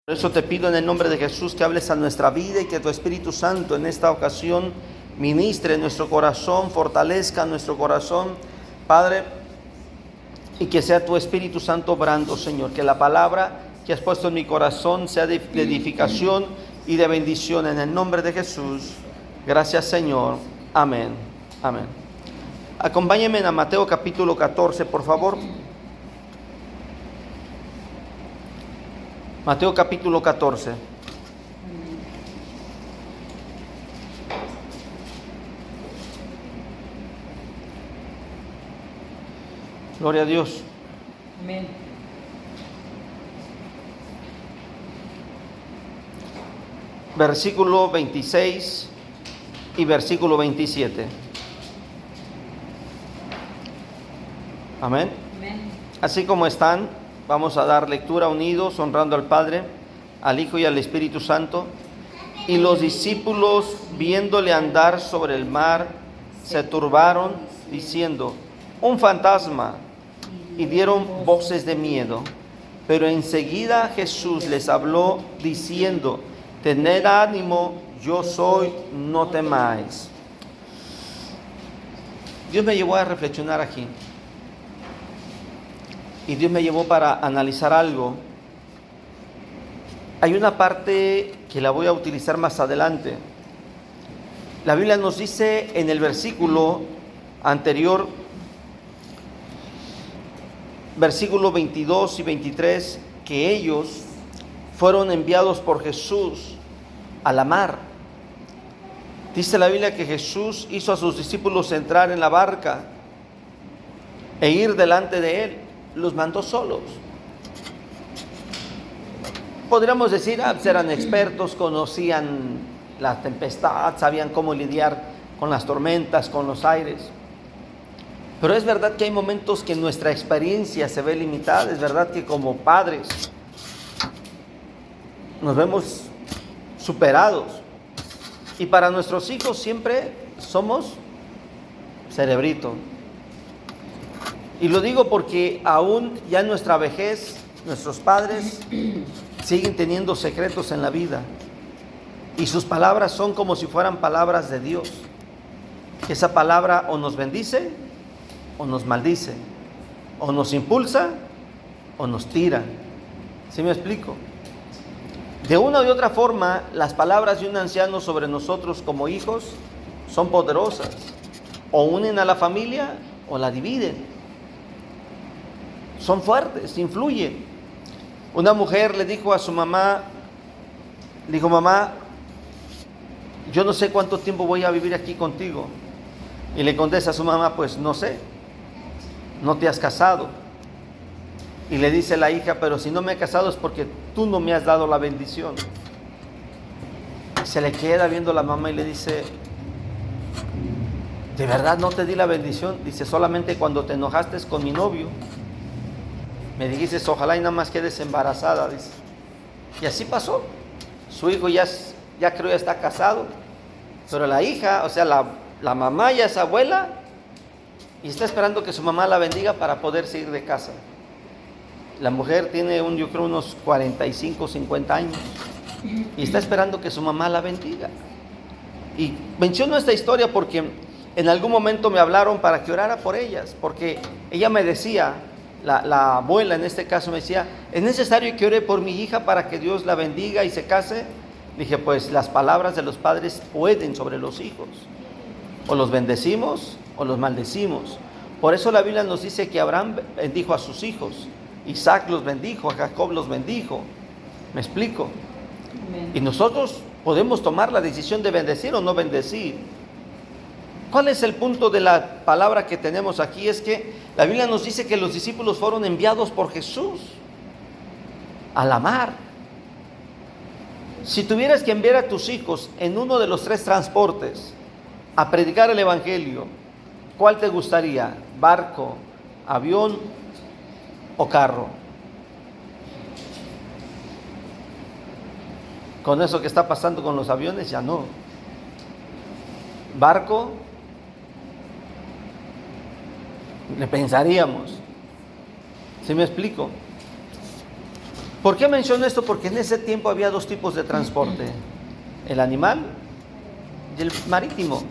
Por eso te pido en el nombre de Jesús que hables a nuestra vida y que tu Espíritu Santo en esta ocasión ministre en nuestro corazón, fortalezca nuestro corazón, Padre, y que sea tu Espíritu Santo obrando, Señor, que la palabra que has puesto en mi corazón sea de edificación y de bendición en el nombre de Jesús. Gracias, Señor. Amén. Amén. Acompáñenme a Mateo capítulo 14, por favor. Mateo capítulo 14. Gloria a Dios. Amén. Versículo 26 y versículo 27. Amén. Amén. Así como están, vamos a dar lectura unidos, honrando al Padre, al Hijo y al Espíritu Santo. Y los discípulos, viéndole andar sobre el mar, se turbaron, diciendo: un fantasma, y dieron voces de miedo. Pero enseguida Jesús les habló, diciendo: tened ánimo, yo soy, no temáis. Dios me llevó a reflexionar aquí. Y Dios me llevó para analizar algo. Hay una parte que la voy a utilizar más adelante. La Biblia nos dice en el versículo anterior, versículo 22 y 23, que ellos fueron enviados por Jesús a la mar. Dice la Biblia que Jesús hizo a sus discípulos entrar en la barca e ir delante de él. Los mandó solos. Podríamos decir, eran expertos, conocían la tempestad, sabían cómo lidiar con las tormentas, con los aires. Pero es verdad que hay momentos que nuestra experiencia se ve limitada. Es verdad que como padres nos vemos superados. Y para nuestros hijos siempre somos cerebrito. Y lo digo porque aún ya en nuestra vejez, nuestros padres siguen teniendo secretos en la vida. Y sus palabras son como si fueran palabras de Dios. Esa palabra o nos bendice o nos maldice. O nos impulsa o nos tira. ¿Sí me explico? De una u otra forma, las palabras de un anciano sobre nosotros como hijos son poderosas. O unen a la familia o la dividen. Son fuertes, influyen. Una mujer le dijo a su mamá, mamá, yo no sé cuánto tiempo voy a vivir aquí contigo. Y le contesta a su mamá, pues no sé, no te has casado. Y le dice la hija, pero si no me he casado es porque tú no me has dado la bendición. Se le queda viendo la mamá y le dice, ¿de verdad no te di la bendición? Dice, solamente cuando te enojaste con mi novio. Me dijiste, ojalá y nada más quedes embarazada, dice. Y así pasó. Su hijo ya creo ya está casado. Pero la hija, o sea, la mamá ya es abuela y está esperando que su mamá la bendiga para poder seguir de casa. La mujer tiene yo creo unos 45, 50 años y está esperando que su mamá la bendiga. Y menciono esta historia porque en algún momento me hablaron para que orara por ellas, porque ella me decía, la abuela en este caso me decía, ¿es necesario que ore por mi hija para que Dios la bendiga y se case? Dije, pues las palabras de los padres pueden sobre los hijos. O los bendecimos o los maldecimos. Por eso la Biblia nos dice que Abraham bendijo a sus hijos, Isaac los bendijo, a Jacob los bendijo. ¿Me explico? Amén. Y nosotros podemos tomar la decisión de bendecir o no bendecir. ¿Cuál es el punto de la palabra que tenemos aquí? Es que la Biblia nos dice que los discípulos fueron enviados por Jesús a la mar. Si tuvieras que enviar a tus hijos en uno de los 3 transportes a predicar el Evangelio, ¿cuál te gustaría? ¿Barco, avión o carro? Con eso que está pasando con los aviones, ya no. ¿Barco? Le pensaríamos. ¿Sí me explico? ¿Por qué menciono esto? Porque en ese tiempo había dos tipos de transporte, el animal y el marítimo.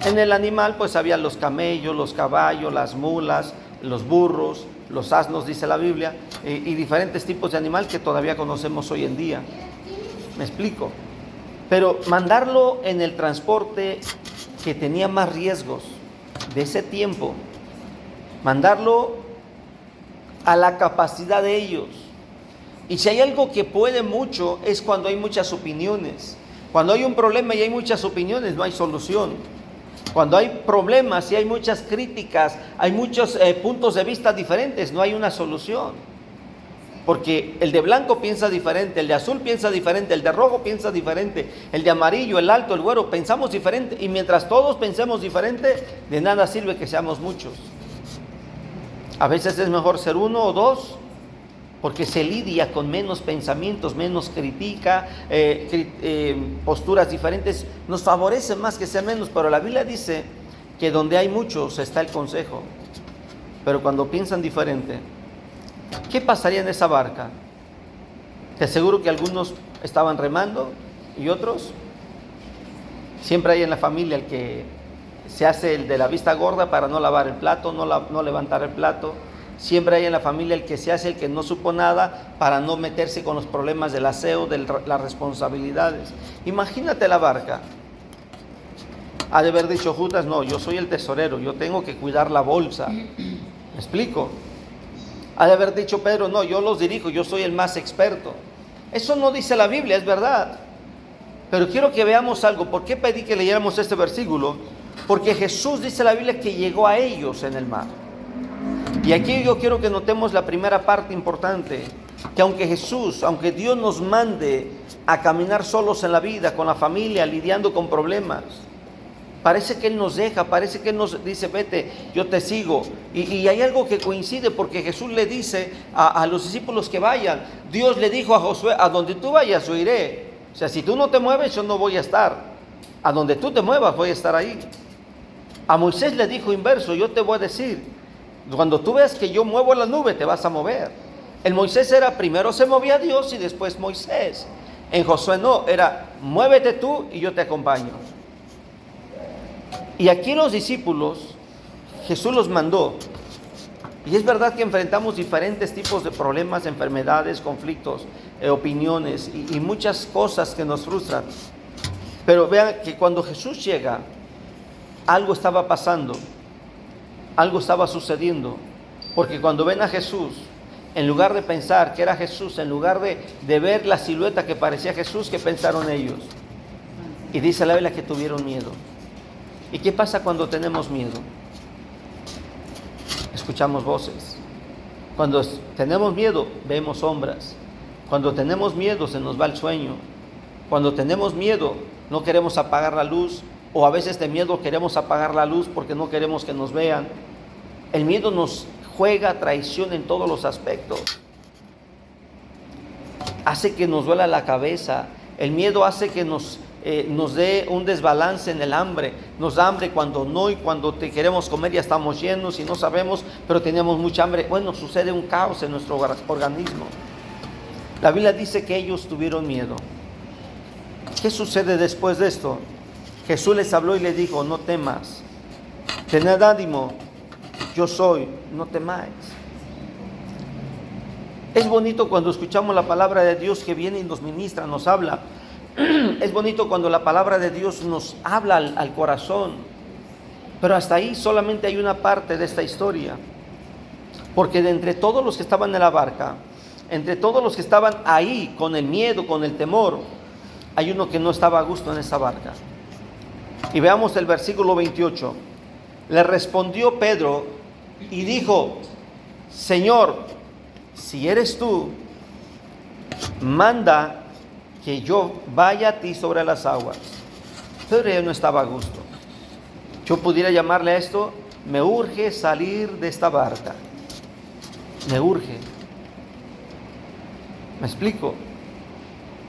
En el animal pues había los camellos, los caballos, las mulas, los burros, los asnos, dice la Biblia, y diferentes tipos de animal que todavía conocemos hoy en día. ¿Me explico? Pero mandarlo en el transporte que tenía más riesgos de ese tiempo, mandarlo a la capacidad de ellos. Y si hay algo que puede mucho es cuando hay muchas opiniones. Cuando hay un problema y hay muchas opiniones, no hay solución. Cuando hay problemas y hay muchas críticas, hay muchos puntos de vista diferentes, no hay una solución. Porque el de blanco piensa diferente, el de azul piensa diferente, el de rojo piensa diferente, el de amarillo, el alto, el güero, pensamos diferente. Y mientras todos pensemos diferente, de nada sirve que seamos muchos. A veces es mejor ser uno o dos, porque se lidia con menos pensamientos, menos critica, posturas diferentes. Nos favorece más que sea menos, pero la Biblia dice que donde hay muchos está el consejo. Pero cuando piensan diferente, ¿qué pasaría en esa barca? Te aseguro que algunos estaban remando y otros, siempre hay en la familia el que se hace el de la vista gorda para no lavar el plato, no levantar el plato. Siempre hay en la familia el que se hace el que no supo nada para no meterse con los problemas del aseo, de las responsabilidades. Imagínate la barca. Ha de haber dicho Judas, no, yo soy el tesorero, yo tengo que cuidar la bolsa. ¿Me explico? Ha de haber dicho Pedro, no, yo los dirijo, yo soy el más experto. Eso no dice la Biblia, es verdad. Pero quiero que veamos algo. ¿Por qué pedí que leyéramos este versículo? Porque Jesús, dice la Biblia, que llegó a ellos en el mar. Y aquí yo quiero que notemos la primera parte importante, que aunque Dios nos mande a caminar solos en la vida, con la familia, lidiando con problemas, parece que Él nos deja, parece que Él nos dice, vete, yo te sigo. Y hay algo que coincide, porque Jesús le dice a los discípulos que vayan. Dios le dijo a Josué, a donde tú vayas yo iré. O sea, si tú no te mueves, yo no voy a estar. A donde tú te muevas, voy a estar ahí. A Moisés le dijo inverso, yo te voy a decir, cuando tú veas que yo muevo la nube, te vas a mover. El Moisés era, primero se movía Dios y después Moisés. En Josué no, era, muévete tú y yo te acompaño. Y aquí los discípulos, Jesús los mandó. Y es verdad que enfrentamos diferentes tipos de problemas, enfermedades, conflictos, opiniones y muchas cosas que nos frustran. Pero vean que cuando Jesús llega, algo estaba pasando, algo estaba sucediendo. Porque cuando ven a Jesús, en lugar de pensar que era Jesús, en lugar de ver la silueta que parecía Jesús, ¿qué pensaron ellos? Y dice la Biblia que tuvieron miedo. ¿Y qué pasa cuando tenemos miedo? Escuchamos voces. Cuando tenemos miedo, vemos sombras. Cuando tenemos miedo, se nos va el sueño. Cuando tenemos miedo, no queremos apagar la luz, o a veces de miedo queremos apagar la luz porque no queremos que nos vean. El miedo nos juega traición en todos los aspectos. Hace que nos duela la cabeza. El miedo hace que nos dé un desbalance en el hambre. Nos da hambre cuando no, y cuando te queremos comer ya estamos llenos y no sabemos, pero tenemos mucha hambre. Bueno, sucede un caos en nuestro organismo. La Biblia dice que ellos tuvieron miedo. ¿Qué sucede después de esto? Jesús les habló y les dijo, no temas, tened ánimo, yo soy, no temáis. Es bonito cuando escuchamos la palabra de Dios que viene y nos ministra, nos habla. Es bonito cuando la palabra de Dios nos habla al corazón. Pero hasta ahí solamente hay una parte de esta historia. Porque de entre todos los que estaban en la barca, entre todos los que estaban ahí con el miedo, con el temor, hay uno que no estaba a gusto en esa barca. Y veamos el versículo 28. Le respondió Pedro y dijo, Señor, si eres tú, manda que yo vaya a ti sobre las aguas. Pedro ya no estaba a gusto. Yo pudiera llamarle a esto, me urge salir de esta barca. Me urge. ¿Me explico?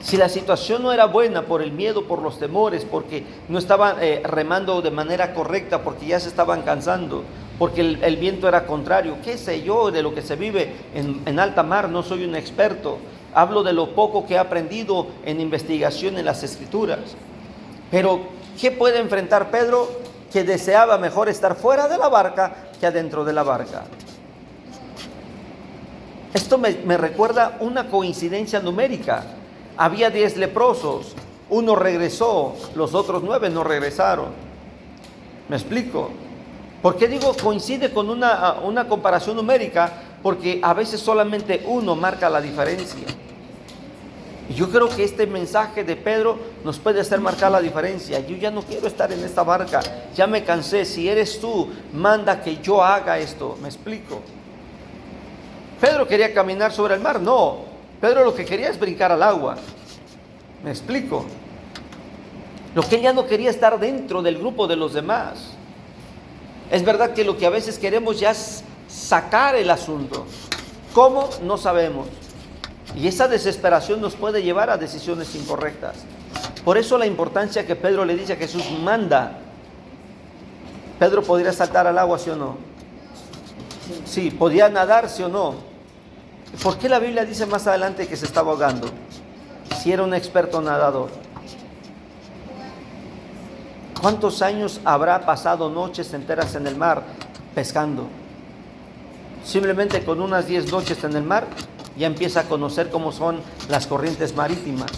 Si la situación no era buena por el miedo, por los temores, porque no estaban remando de manera correcta, porque ya se estaban cansando, porque el viento era contrario. ¿Qué sé yo de lo que se vive en alta mar? No soy un experto. Hablo de lo poco que he aprendido en investigación en las Escrituras. Pero, ¿qué puede enfrentar Pedro? Que deseaba mejor estar fuera de la barca que adentro de la barca. Esto me recuerda una coincidencia numérica. Había 10 leprosos, uno regresó, los otros 9 no regresaron. ¿Me explico? ¿Por qué digo coincide con una comparación numérica? Porque a veces solamente uno marca la diferencia. Y yo creo que este mensaje de Pedro nos puede hacer marcar la diferencia. Yo ya no quiero estar en esta barca, ya me cansé. Si eres tú, manda que yo haga esto. ¿Me explico? Pedro quería caminar sobre el mar, no. Pedro lo que quería es brincar al agua. ¿Me explico? Lo que él ya no quería estar dentro del grupo de los demás. Es verdad que lo que a veces queremos ya es sacar el asunto. ¿Cómo? No sabemos. Y esa desesperación nos puede llevar a decisiones incorrectas. Por eso la importancia que Pedro le dice a Jesús, manda. ¿Pedro podría saltar al agua, sí o no? Sí. ¿Podía nadar, sí o no? ¿Por qué la Biblia dice más adelante que se estaba ahogando? Si era un experto nadador. ¿Cuántos años habrá pasado noches enteras en el mar pescando? Simplemente con unas 10 noches en el mar ya empieza a conocer cómo son las corrientes marítimas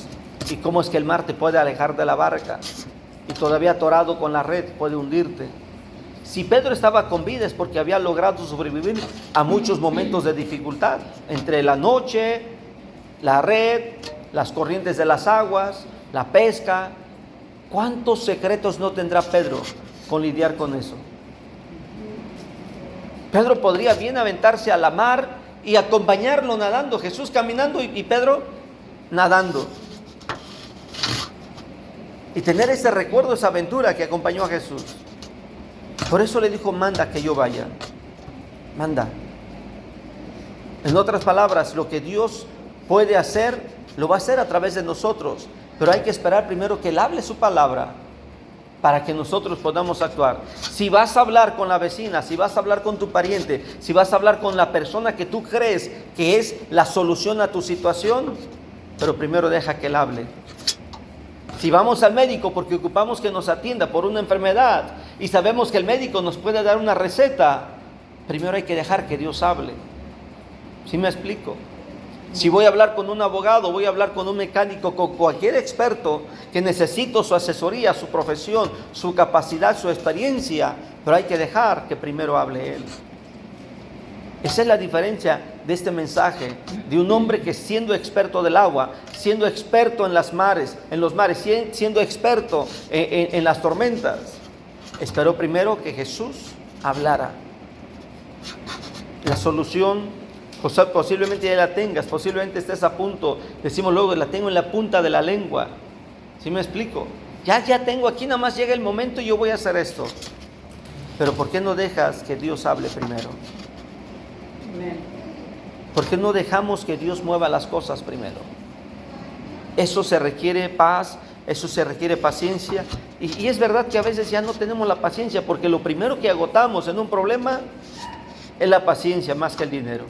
y cómo es que el mar te puede alejar de la barca y todavía atorado con la red puede hundirte. Si Pedro estaba con vida es porque había logrado sobrevivir a muchos momentos de dificultad, entre la noche, la red, las corrientes de las aguas, la pesca. ¿Cuántos secretos no tendrá Pedro con lidiar con eso? Pedro podría bien aventarse a la mar y acompañarlo nadando, Jesús caminando y Pedro nadando. Y tener ese recuerdo, esa aventura que acompañó a Jesús. Por eso le dijo, manda que yo vaya. Manda. En otras palabras, lo que Dios puede hacer, lo va a hacer a través de nosotros. Pero hay que esperar primero que Él hable su palabra para que nosotros podamos actuar. Si vas a hablar con la vecina, si vas a hablar con tu pariente, si vas a hablar con la persona que tú crees que es la solución a tu situación, pero primero deja que Él hable. Si vamos al médico porque ocupamos que nos atienda por una enfermedad y sabemos que el médico nos puede dar una receta, primero hay que dejar que Dios hable. ¿Sí me explico? Si voy a hablar con un abogado, voy a hablar con un mecánico, con cualquier experto que necesito su asesoría, su profesión, su capacidad, su experiencia, pero hay que dejar que primero hable Él. Esa es la diferencia de este mensaje, de un hombre que siendo experto del agua, siendo experto en los mares, siendo experto en las tormentas, esperó primero que Jesús hablara. La solución posiblemente ya la tengas, posiblemente estés a punto, decimos luego, la tengo en la punta de la lengua. ¿Sí me explico? Ya tengo aquí, nada más llega el momento y yo voy a hacer esto. Pero ¿por qué no dejas que Dios hable primero? Amén. ¿Por qué no dejamos que Dios mueva las cosas primero? Eso se requiere paz, eso se requiere paciencia. Y es verdad que a veces ya no tenemos la paciencia, porque lo primero que agotamos en un problema es la paciencia más que el dinero.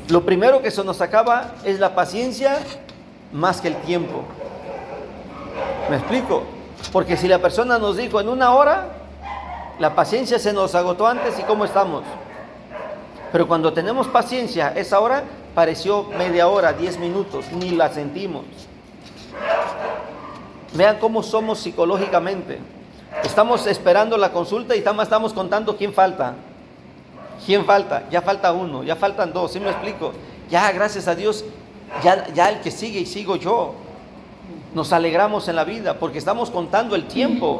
Lo primero que se nos acaba es la paciencia más que el tiempo. ¿Me explico? Porque si la persona nos dijo en 1 hora, la paciencia se nos agotó antes y ¿cómo estamos? Pero cuando tenemos paciencia, esa hora pareció media hora, 10 minutos, ni la sentimos. Vean cómo somos psicológicamente. Estamos esperando la consulta y estamos contando quién falta. ¿Quién falta? Ya falta 1, ya faltan 2, ¿sí me explico? Ya, gracias a Dios, ya el que sigue y sigo yo. Nos alegramos en la vida porque estamos contando el tiempo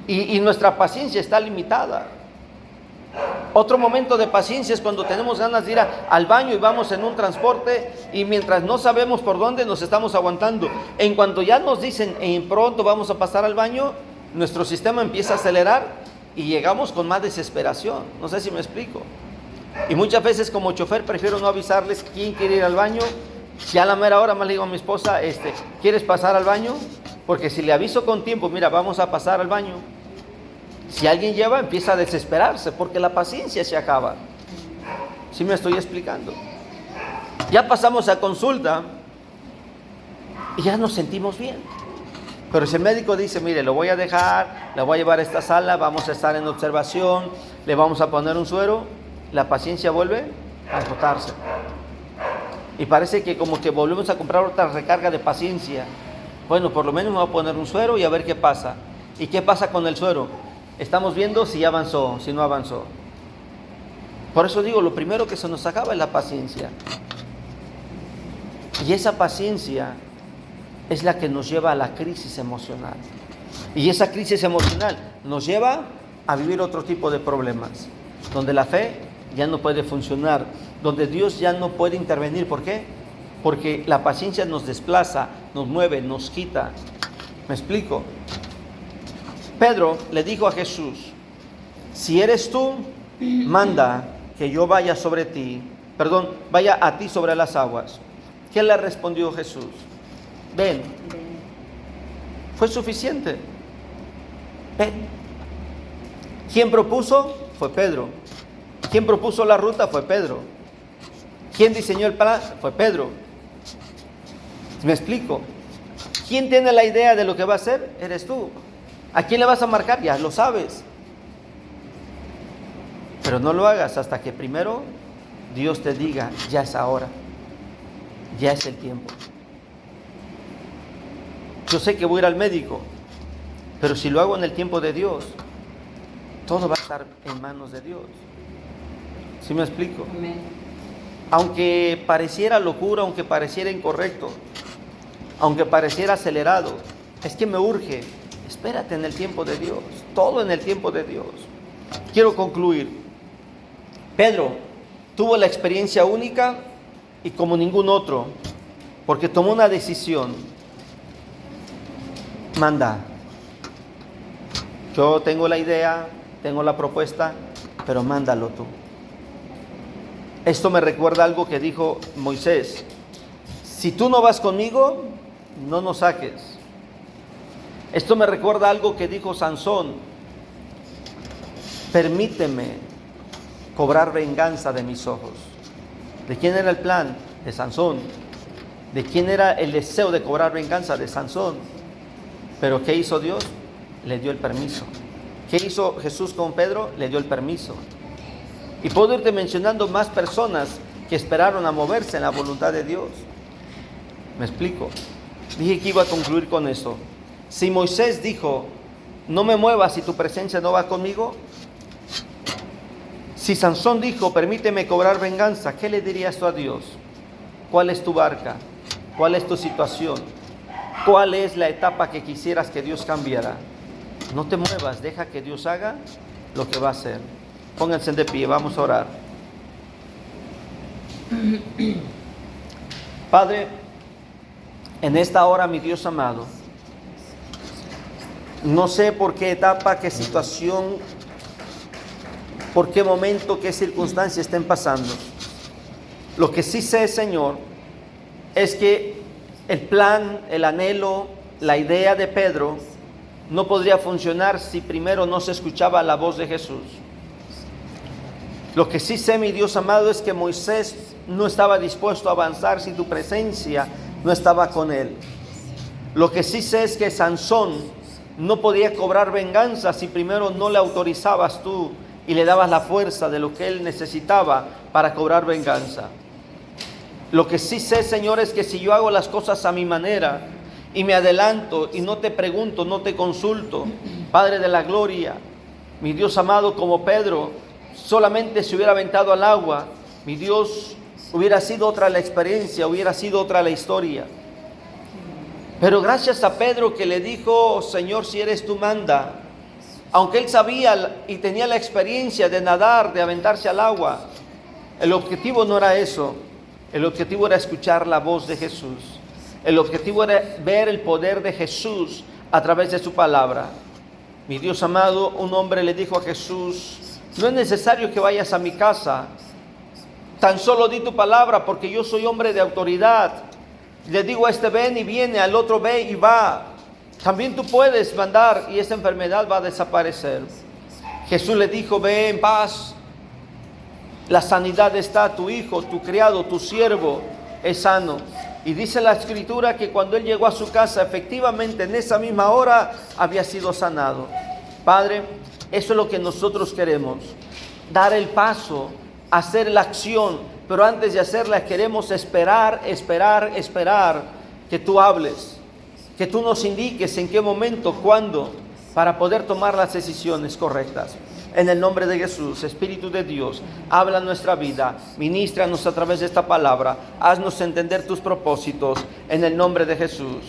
y nuestra paciencia está limitada. Otro momento de paciencia es cuando tenemos ganas de ir al baño y vamos en un transporte y mientras no sabemos por dónde nos estamos aguantando. En cuanto ya nos dicen pronto vamos a pasar al baño, nuestro sistema empieza a acelerar y llegamos con más desesperación. No sé si me explico. Y muchas veces como chofer prefiero no avisarles quién quiere ir al baño. Ya a la mera hora más le digo a mi esposa, ¿quieres pasar al baño? Porque si le aviso con tiempo, mira, vamos a pasar al baño. Si alguien lleva, empieza a desesperarse porque la paciencia se acaba. ¿Sí me estoy explicando? Ya pasamos a consulta y ya nos sentimos bien. Pero si el médico dice, mire, lo voy a dejar, la voy a llevar a esta sala, vamos a estar en observación, le vamos a poner un suero, la paciencia vuelve a agotarse. Y parece que como que volvemos a comprar otra recarga de paciencia. Bueno, por lo menos me voy a poner un suero y a ver qué pasa. ¿Y qué pasa con el suero? Estamos viendo si ya avanzó, si no avanzó. Por eso digo, lo primero que se nos acaba es la paciencia. Y esa paciencia es la que nos lleva a la crisis emocional. Y esa crisis emocional nos lleva a vivir otro tipo de problemas, donde la fe ya no puede funcionar, donde Dios ya no puede intervenir. ¿Por qué? Porque la paciencia nos desplaza, nos mueve, nos quita. ¿Me explico? Pedro le dijo a Jesús, si eres tú, manda que yo vaya sobre ti, vaya a ti sobre las aguas. ¿Qué le respondió Jesús? Ven. Fue suficiente. Ven. ¿Quién propuso? Fue Pedro. ¿Quién propuso la ruta? Fue Pedro. ¿Quién diseñó el plan? Fue Pedro. ¿Me explico? ¿Quién tiene la idea de lo que va a hacer? Eres tú. ¿A quién le vas a marcar? Ya lo sabes. Pero no lo hagas hasta que primero Dios te diga, ya es ahora. Ya es el tiempo. Yo sé que voy a ir al médico, pero si lo hago en el tiempo de Dios, todo va a estar en manos de Dios. ¿Sí me explico? Amén. Aunque pareciera locura, aunque pareciera incorrecto, aunque pareciera acelerado, es que me urge. Espérate en el tiempo de Dios, todo en el tiempo de Dios. Quiero concluir. Pedro tuvo la experiencia única y como ningún otro, porque tomó una decisión. Manda. Yo tengo la idea, tengo la propuesta, pero mándalo tú. Esto me recuerda algo que dijo Moisés. Si tú no vas conmigo, no nos saques. Esto me recuerda algo que dijo Sansón. Permíteme cobrar venganza de mis ojos. ¿De quién era el plan? De Sansón. ¿De quién era el deseo de cobrar venganza? De Sansón. Pero ¿qué hizo Dios? Le dio el permiso. ¿Qué hizo Jesús con Pedro? Le dio el permiso. Y puedo irte mencionando más personas que esperaron a moverse en la voluntad de Dios. ¿Me explico? Dije que iba a concluir con eso. Si Moisés dijo, no me muevas si tu presencia no va conmigo. Si Sansón dijo, permíteme cobrar venganza, ¿qué le dirías tú a Dios? ¿Cuál es tu barca? ¿Cuál es tu situación? ¿Cuál es la etapa que quisieras que Dios cambiara? No te muevas, deja que Dios haga lo que va a hacer. Pónganse de pie, vamos a orar. Padre, en esta hora, mi Dios amado, no sé por qué etapa, qué situación, por qué momento, qué circunstancias estén pasando. Lo que sí sé, Señor, es que el plan, el anhelo, la idea de Pedro no podría funcionar si primero no se escuchaba la voz de Jesús. Lo que sí sé, mi Dios amado, es que Moisés no estaba dispuesto a avanzar si tu presencia no estaba con él. Lo que sí sé es que Sansón no podía cobrar venganza si primero no le autorizabas tú y le dabas la fuerza de lo que él necesitaba para cobrar venganza. Lo que sí sé, Señor, es que si yo hago las cosas a mi manera y me adelanto y no te pregunto, no te consulto, Padre de la gloria, mi Dios amado, como Pedro solamente se hubiera aventado al agua, mi Dios, hubiera sido otra la experiencia, hubiera sido otra la historia. Pero gracias a Pedro que le dijo, Señor, si eres tú, manda. Aunque él sabía y tenía la experiencia de nadar, de aventarse al agua, el objetivo no era eso. El objetivo era escuchar la voz de Jesús. El objetivo era ver el poder de Jesús a través de su palabra. Mi Dios amado, un hombre le dijo a Jesús, no es necesario que vayas a mi casa, tan solo di tu palabra porque yo soy hombre de autoridad. Le digo a este ven y viene, al otro ve y va. También tú puedes mandar y esa enfermedad va a desaparecer. Jesús le dijo, ve en paz, la sanidad está, tu hijo, tu criado, tu siervo es sano. Y dice la Escritura que cuando él llegó a su casa, efectivamente en esa misma hora había sido sanado. Padre, eso es lo que nosotros queremos, dar el paso, hacer la acción, pero antes de hacerla queremos esperar que tú hables, que tú nos indiques en qué momento, cuándo, para poder tomar las decisiones correctas. En el nombre de Jesús, Espíritu de Dios, habla nuestra vida, ministranos a través de esta palabra, haznos entender tus propósitos, en el nombre de Jesús.